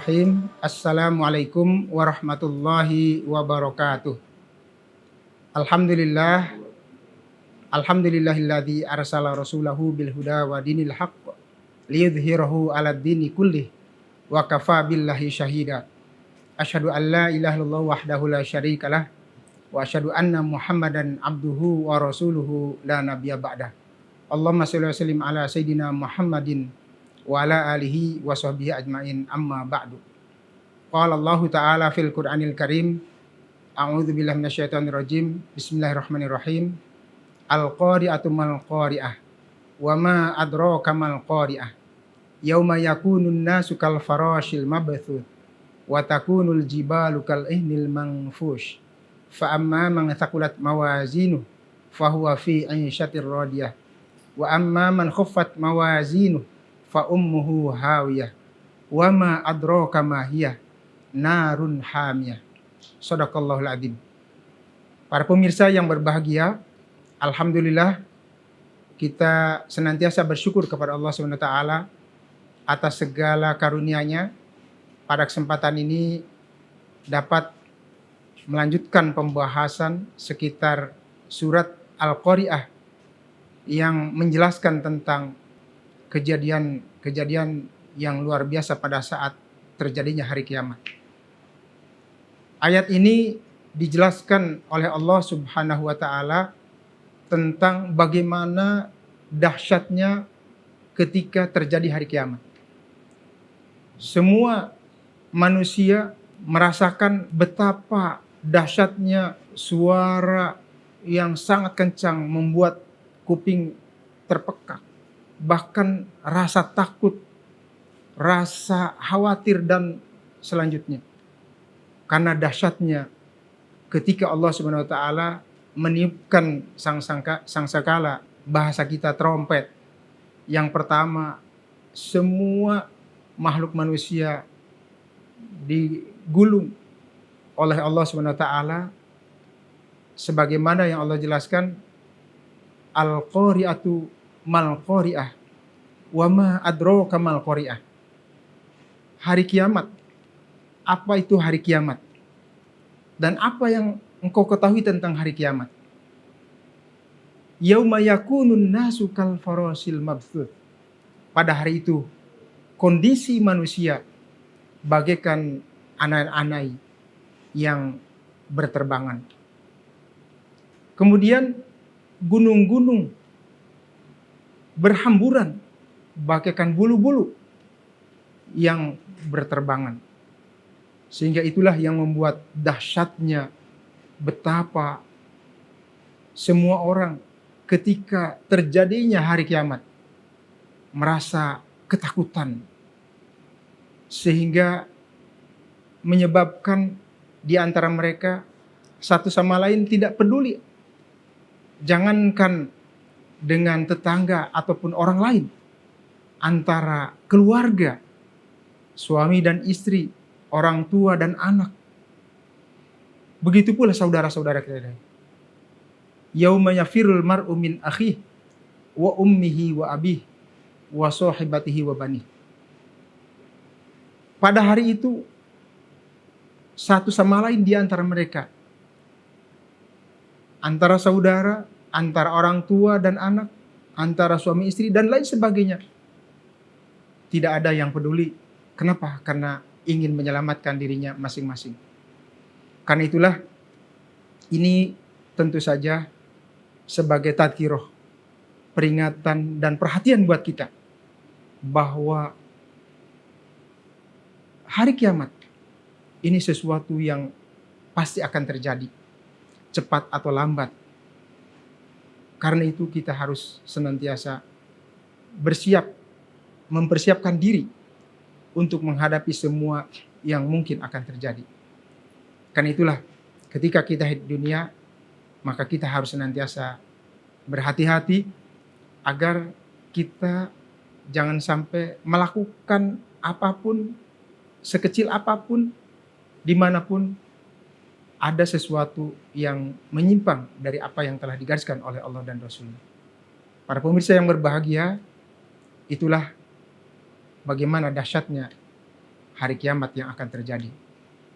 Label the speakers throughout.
Speaker 1: Bismillahirrahmanirrahim. Assalamualaikum warahmatullahi wabarakatuh. Alhamdulillah, alhamdulillahilladzi arsala rasulahu bil huda wa dinil haqq liyudhhirahu 'alad dini kullih wa kafa billahi syahida. Asyhadu an la ilaha illallah wahdahu la syarikalah wa asyhadu anna Muhammadan abduhu wa rasuluhu la nabiyya ba'dah. Allahumma shalli wa sallim ala sayyidina Muhammadin wa ala alihi wa sahbihi ajmain, amma ba'du. Qala Allah ta'ala fil Qur'anil Karim, a'udzu billahi minasyaitonir rajim. Bismillahirrahmanirrahim. Al-qari'atu mal qari'ah wa ma adraka mal qari'ah. Yauma yakunun nasu kal farashil mabthuth wa takunul jibalu kal ihnil manfush. Fa amma man thaqulat mawazinuhu fahuwa fi 'ishatir radiyah wa amma man khaffat mawazinuhu fa ummuhu hawiyah wa ma adraka ma hiya narun hamiyah. Shadaqallahul adzim. Para pemirsa yang berbahagia, alhamdulillah kita senantiasa bersyukur kepada Allah Subhanahu wa taala atas segala karunia-Nya. Pada kesempatan ini dapat melanjutkan pembahasan sekitar surat Al-Qari'ah yang menjelaskan tentang kejadian yang luar biasa pada saat terjadinya hari kiamat. Ayat ini dijelaskan oleh Allah Subhanahu wa taala tentang bagaimana dahsyatnya ketika terjadi hari kiamat. Semua manusia merasakan betapa dahsyatnya suara yang sangat kencang membuat kuping terpekak. Bahkan rasa takut, rasa khawatir dan selanjutnya. Karena dahsyatnya ketika Allah Subhanahu wa taala meniupkan sangkakala, bahasa kita trompet. Yang pertama, semua makhluk manusia digulung oleh Allah Subhanahu wa taala sebagaimana yang Allah jelaskan, al-qari'atu mal qari'ah wa ma adraka mal qari'ah. Hari kiamat. Apa itu hari kiamat? Dan apa yang engkau ketahui tentang hari kiamat? Yauma yakunun nasu kal farasil mabthuth. Pada hari itu kondisi manusia bagaikan anai-anai yang berterbangan. Kemudian gunung-gunung berhamburan bagaikan bulu-bulu yang berterbangan. Sehingga itulah yang membuat dahsyatnya betapa semua orang ketika terjadinya hari kiamat merasa ketakutan. Sehingga menyebabkan di antara mereka satu sama lain tidak peduli. Jangankan dengan tetangga ataupun orang lain, antara keluarga, suami dan istri, orang tua dan anak. Begitu pula saudara-saudara kita. Yauma yafirul mar'u min akhihi wa ummihi wa abihi wa sahibatihi wa banihi. Pada hari itu satu sama lain di antara mereka, antara saudara, antara orang tua dan anak, antara suami istri dan lain sebagainya, tidak ada yang peduli. Kenapa? Karena ingin menyelamatkan dirinya masing-masing. Karena itulah ini tentu saja sebagai tadhkirah, peringatan dan perhatian buat kita bahwa hari kiamat ini sesuatu yang pasti akan terjadi, cepat atau lambat. Karena itu kita harus senantiasa bersiap, mempersiapkan diri untuk menghadapi semua yang mungkin akan terjadi. Karena itulah ketika kita hidup di dunia, maka kita harus senantiasa berhati-hati agar kita jangan sampai melakukan apapun, sekecil apapun, dimanapun ada sesuatu yang menyimpang dari apa yang telah digariskan oleh Allah dan Rasul-Nya. Para pemirsa yang berbahagia, itulah bagaimana dahsyatnya hari kiamat yang akan terjadi.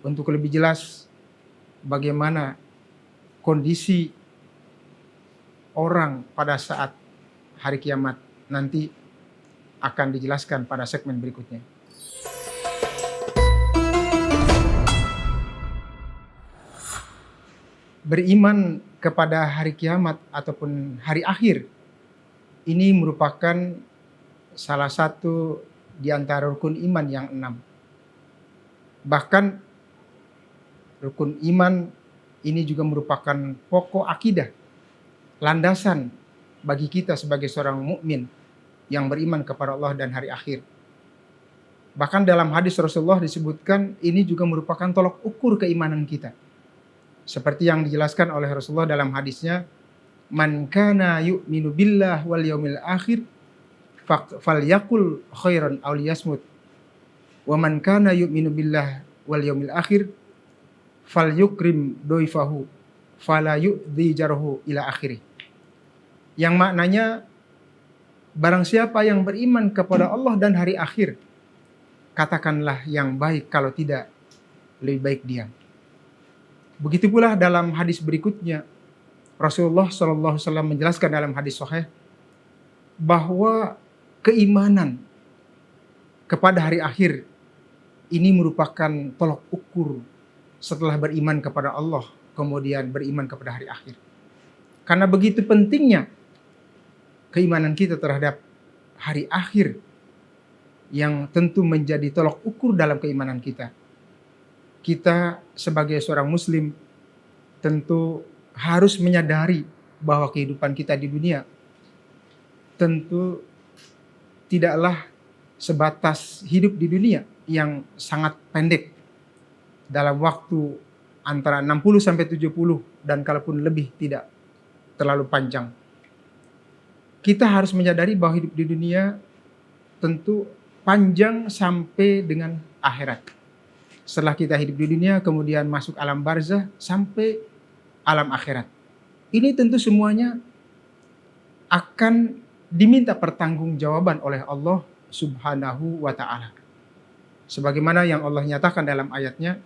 Speaker 1: Untuk lebih jelas bagaimana kondisi orang pada saat hari kiamat nanti akan dijelaskan pada segmen berikutnya. Beriman kepada hari kiamat ataupun hari akhir ini merupakan salah satu di antara rukun iman yang 6. Bahkan rukun iman ini juga merupakan pokok akidah, landasan bagi kita sebagai seorang mukmin yang beriman kepada Allah dan hari akhir. Bahkan dalam hadis Rasulullah disebutkan ini juga merupakan tolok ukur keimanan kita. Seperti yang dijelaskan oleh Rasulullah dalam hadisnya, "Man kana yu'minu billah wal yaumil akhir falyaqul khairan aw liyasmut. Wa man kana yu'minu billah wal yaumil akhir falyukrim doifahu fala yu'dhi jarhu ila akhirih." Yang maknanya, barang siapa yang beriman kepada Allah dan hari akhir, katakanlah yang baik, kalau tidak lebih baik diam. Begitu pula dalam hadis berikutnya, Rasulullah SAW menjelaskan dalam hadis sahih bahwa keimanan kepada hari akhir ini merupakan tolok ukur setelah beriman kepada Allah, kemudian beriman kepada hari akhir. Karena begitu pentingnya keimanan kita terhadap hari akhir yang tentu menjadi tolok ukur dalam keimanan kita. Kita sebagai seorang muslim tentu harus menyadari bahwa kehidupan kita di dunia tentu tidaklah sebatas hidup di dunia yang sangat pendek dalam waktu antara 60 sampai 70 dan kalaupun lebih tidak terlalu panjang. Kita harus menyadari bahwa hidup di dunia tentu panjang sampai dengan akhirat. Setelah kita hidup di dunia, kemudian masuk alam barzah sampai alam akhirat. Ini tentu semuanya akan diminta pertanggungjawaban oleh Allah Subhanahu wa ta'ala. Sebagaimana yang Allah nyatakan dalam ayatnya,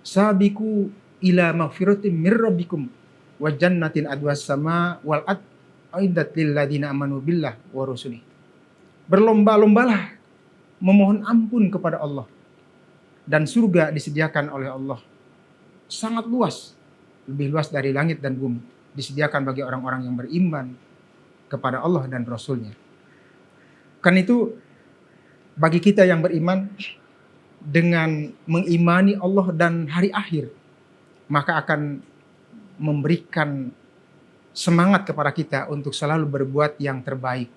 Speaker 1: "Sabiku ila magfiratin mir rabbikum wa jannatin adwas sama wal aidat lil ladina amanu billah wa rusulih." Berlomba-lombalah memohon ampun kepada Allah, dan surga disediakan oleh Allah. Sangat luas, lebih luas dari langit dan bumi. Disediakan bagi orang-orang yang beriman kepada Allah dan Rasulnya. Karena itu, bagi kita yang beriman, dengan mengimani Allah dan hari akhir, maka akan memberikan semangat kepada kita untuk selalu berbuat yang terbaik,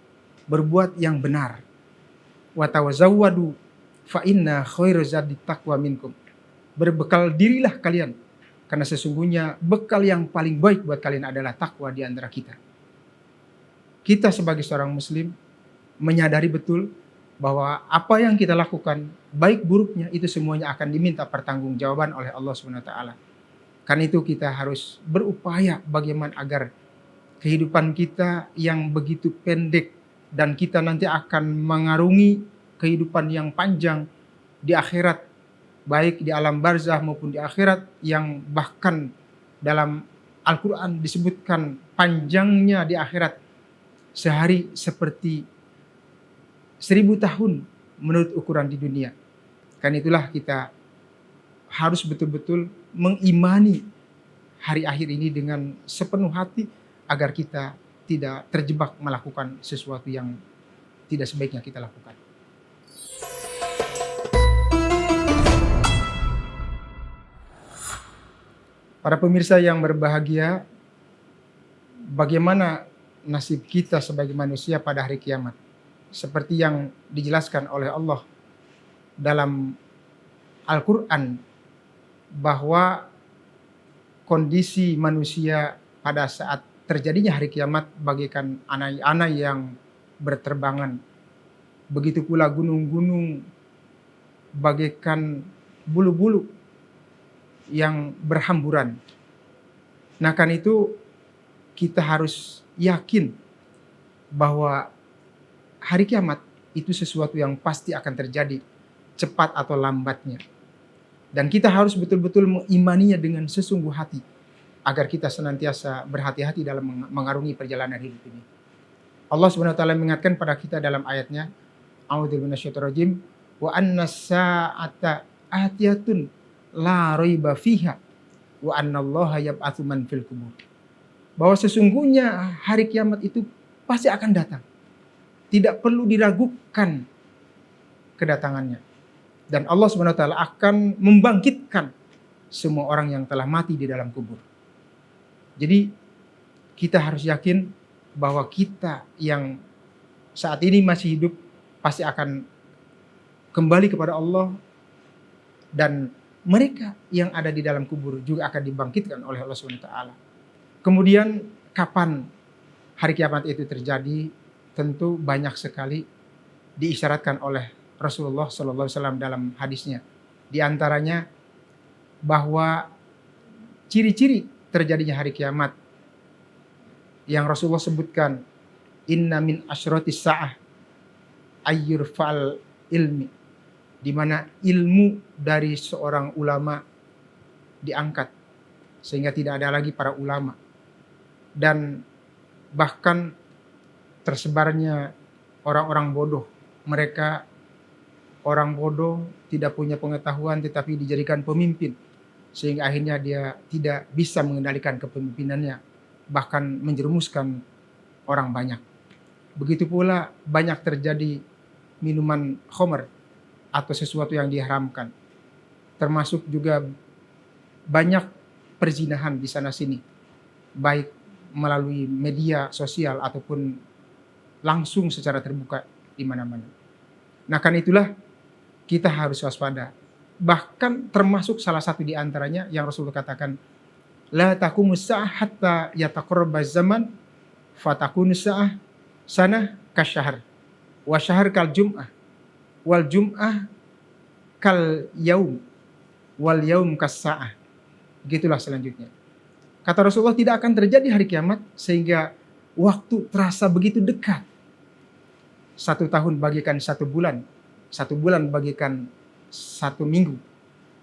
Speaker 1: berbuat yang benar. Wa tawazawwadu fa inna khairu zadi taqwa minkum. Berbekal dirilah kalian, karena sesungguhnya bekal yang paling baik buat kalian adalah takwa di antara kita. Kita sebagai seorang muslim menyadari betul bahwa apa yang kita lakukan, baik buruknya, itu semuanya akan diminta pertanggungjawaban oleh Allah SWT. Karena itu kita harus berupaya bagaimana agar kehidupan kita yang begitu pendek dan kita nanti akan mengarungi kehidupan yang panjang di akhirat, baik di alam barzah maupun di akhirat, yang bahkan dalam Al-Quran disebutkan panjangnya di akhirat sehari seperti 1000 tahun menurut ukuran di dunia. Karena itulah kita harus betul-betul mengimani hari akhir ini dengan sepenuh hati agar kita tidak terjebak melakukan sesuatu yang tidak sebaiknya kita lakukan. Para pemirsa yang berbahagia, bagaimana nasib kita sebagai manusia pada hari kiamat? Seperti yang dijelaskan oleh Allah dalam Al-Quran, bahwa kondisi manusia pada saat terjadinya hari kiamat bagaikan anai-anai yang berterbangan. Begitu pula gunung-gunung bagaikan bulu-bulu yang berhamburan. Nah, kan itu kita harus yakin bahwa hari kiamat itu sesuatu yang pasti akan terjadi. cepat atau lambatnya. Dan kita harus betul-betul mengimaninya dengan sesungguh hati agar kita senantiasa berhati-hati dalam mengarungi perjalanan hidup ini. Allah Subhanahu wa taala mengingatkan pada kita dalam ayatnya, A'udzu minasyaitonir rajim, wa annas sa'ata atiyatun la raiba fiha wa annallaha yab'atsu man fil qubur. Bahwa sesungguhnya hari kiamat itu pasti akan datang. Tidak perlu diragukan kedatangannya. Dan Allah Subhanahu wa taala akan membangkitkan semua orang yang telah mati di dalam kubur. Jadi kita harus yakin bahwa kita yang saat ini masih hidup pasti akan kembali kepada Allah, dan mereka yang ada di dalam kubur juga akan dibangkitkan oleh Allah Subhanahu wa taala. Kemudian kapan hari kiamat itu terjadi? Tentu banyak sekali diisyaratkan oleh Rasulullah SAW dalam hadisnya. Di antaranya bahwa ciri-ciri terjadinya hari kiamat yang Rasulullah sebutkan, inna min asyratis sa'ah ayyurfa'al ilmi, di mana ilmu dari seorang ulama diangkat sehingga tidak ada lagi para ulama, dan bahkan tersebarnya orang-orang bodoh. Mereka orang bodoh, tidak punya pengetahuan tetapi dijadikan pemimpin, sehingga akhirnya dia tidak bisa mengendalikan kepemimpinannya, bahkan menjerumuskan orang banyak. Begitu pula banyak terjadi minuman khamr atau sesuatu yang diharamkan. Termasuk juga banyak perzinahan di sana sini, baik melalui media sosial ataupun langsung secara terbuka di mana-mana. Nah, karena itulah kita harus waspada. Bahkan termasuk salah satu di antaranya yang Rasulullah katakan, la taqumus sa'ah hatta yataqarrabaz zaman fatakunu sa'ah sanah kasyahr wa syahr kal jum'ah wal jum'ah kal yaum wal yaum kas sa'ah. Begitulah selanjutnya. Kata Rasulullah, tidak akan terjadi hari kiamat sehingga waktu terasa begitu dekat. 1 tahun bagikan 1 bulan, 1 bulan bagikan 1 minggu,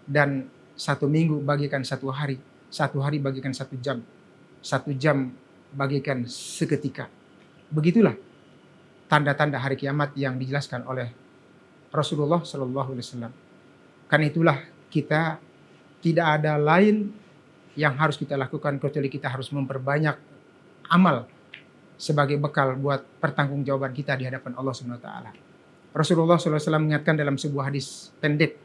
Speaker 1: dan 1 minggu bagikan 1 hari, 1 hari bagikan 1 jam, 1 jam bagikan seketika. Begitulah tanda-tanda hari kiamat yang dijelaskan oleh Rasulullah SAW. Karena itulah kita tidak ada lain yang harus kita lakukan kecuali kita harus memperbanyak amal sebagai bekal buat pertanggungjawaban kita di hadapan Allah Subhanahu wa taala. Rasulullah SAW mengingatkan dalam sebuah hadis pendek,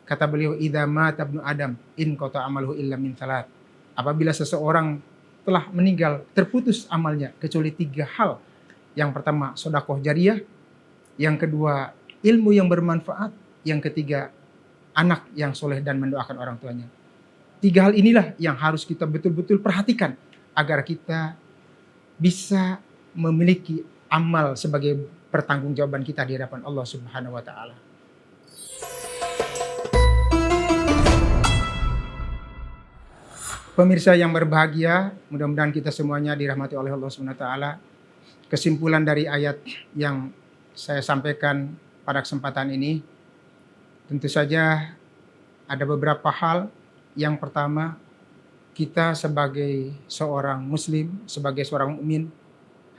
Speaker 1: kata beliau, idza mata ibnu adam in qata amaluhu illa min salat. Apabila seseorang telah meninggal, terputus amalnya kecuali 3 hal. Yang pertama, sedekah jariyah, yang kedua, ilmu yang bermanfaat, yang ketiga, anak yang soleh dan mendoakan orang tuanya. 3 hal inilah yang harus kita betul-betul perhatikan agar kita bisa memiliki amal sebagai pertanggungjawaban kita di hadapan Allah Subhanahu wa taala. Pemirsa yang berbahagia, mudah-mudahan kita semuanya dirahmati oleh Allah Subhanahu wa taala. Kesimpulan dari ayat yang saya sampaikan pada kesempatan ini, tentu saja ada beberapa hal. Yang pertama, kita sebagai seorang muslim, sebagai seorang mukmin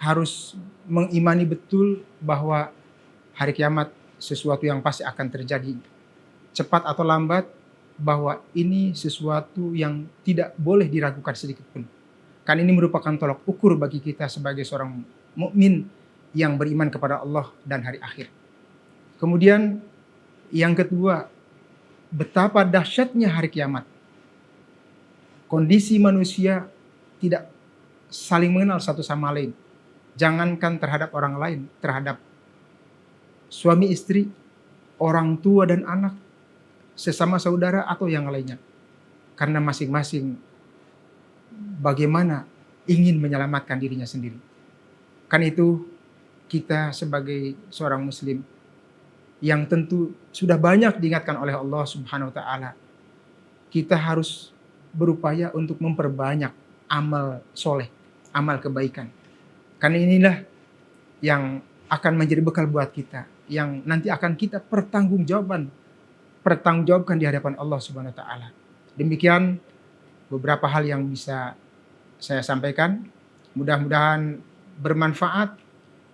Speaker 1: harus mengimani betul bahwa hari kiamat sesuatu yang pasti akan terjadi. Cepat atau lambat, bahwa ini sesuatu yang tidak boleh diragukan sedikit pun. Karena ini merupakan tolak ukur bagi kita sebagai seorang mukmin yang beriman kepada Allah dan hari akhir. Kemudian yang kedua, betapa dahsyatnya hari kiamat. Kondisi manusia tidak saling mengenal satu sama lain. Jangankan terhadap orang lain, terhadap suami istri, orang tua dan anak, sesama saudara atau yang lainnya. Karena masing-masing bagaimana ingin menyelamatkan dirinya sendiri. Karena itu kita sebagai seorang muslim yang tentu sudah banyak diingatkan oleh Allah Subhanahu wa taala, kita harus berupaya untuk memperbanyak amal soleh, amal kebaikan. Karena inilah yang akan menjadi bekal buat kita, yang nanti akan kita pertanggungjawaban pertanggungjawabkan di hadapan Allah Subhanahu wa taala. Demikian beberapa hal yang bisa saya sampaikan. Mudah-mudahan bermanfaat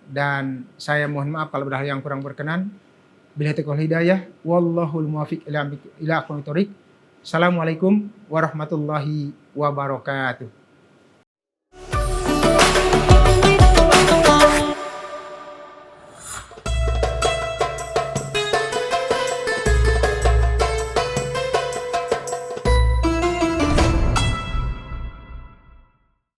Speaker 1: dan saya mohon maaf kalau ada hal yang kurang berkenan. Billahi taufiq wal hidayah, wallahul muwaffiq ila aqwamit thoriq. Assalamualaikum warahmatullahi wabarakatuh.